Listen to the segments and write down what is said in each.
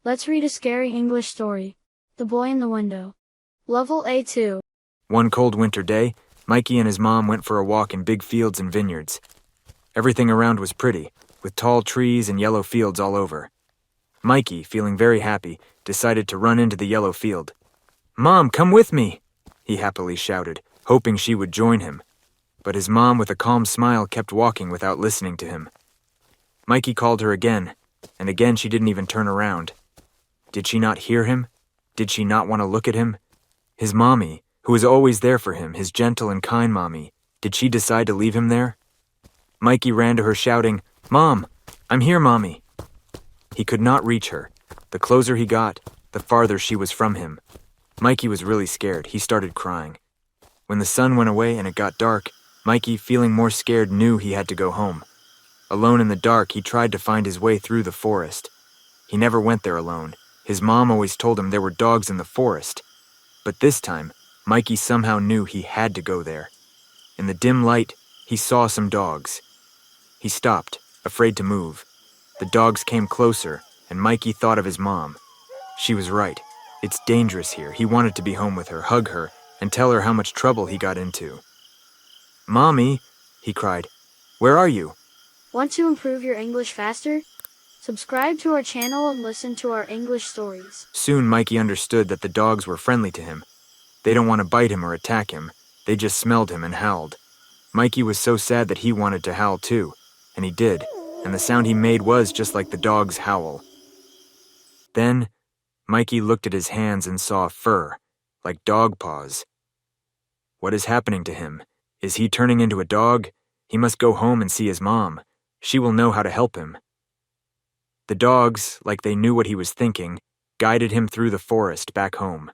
Let's read a scary English story. The Boy in the Window. Level A2. One cold winter day, Mikey and his mom went for a walk in big fields and vineyards. Everything around was pretty, with tall trees and yellow fields all over. Mikey, feeling very happy, decided to run into the yellow field. "Mom, come with me!" he happily shouted, hoping she would join him. But his mom, with a calm smile, kept walking without listening to him. Mikey called her again, and again she didn't even turn around. Did she not hear him? Did she not want to look at him? His mommy, who was always there for him, his gentle and kind mommy, did she decide to leave him there? Mikey ran to her shouting, "Mom, I'm here, Mommy." He could not reach her. The closer he got, the farther she was from him. Mikey was really scared. He started crying. When the sun went away and it got dark, Mikey, feeling more scared, knew he had to go home. Alone in the dark, he tried to find his way through the forest. He never went there alone. His mom always told him there were dogs in the forest. But this time, Mikey somehow knew he had to go there. In the dim light, he saw some dogs. He stopped, afraid to move. The dogs came closer, and Mikey thought of his mom. She was right. It's dangerous here. He wanted to be home with her, hug her, and tell her how much trouble he got into. "Mommy," he cried, "where are you?" Want to improve your English faster? Subscribe to our channel and listen to our English stories. Soon Mikey understood that the dogs were friendly to him. They don't want to bite him or attack him. They just smelled him and howled. Mikey was so sad that he wanted to howl too, and he did, and the sound he made was just like the dog's howl. Then, Mikey looked at his hands and saw fur, like dog paws. What is happening to him? Is he turning into a dog? He must go home and see his mom. She will know how to help him. The dogs, like they knew what he was thinking, guided him through the forest back home.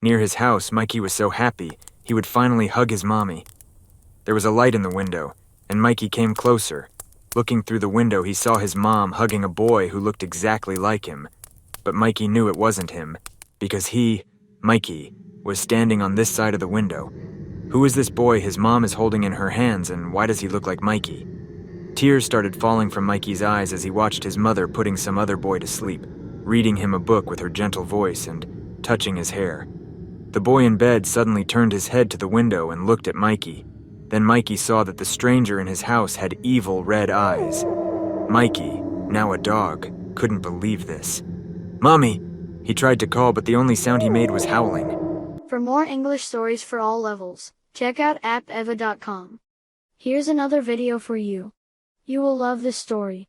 Near his house, Mikey was so happy he would finally hug his mommy. There was a light in the window, and Mikey came closer. Looking through the window, he saw his mom hugging a boy who looked exactly like him. But Mikey knew it wasn't him, because he, Mikey, was standing on this side of the window. Who is this boy his mom is holding in her hands, and why does he look like Mikey? Tears started falling from Mikey's eyes as he watched his mother putting some other boy to sleep, reading him a book with her gentle voice and touching his hair. The boy in bed suddenly turned his head to the window and looked at Mikey. Then Mikey saw that the stranger in his house had evil red eyes. Mikey, now a dog, couldn't believe this. "Mommy!" He tried to call, but the only sound he made was howling. For more English stories for all levels, check out appeva.com. Here's another video for you. You will love this story.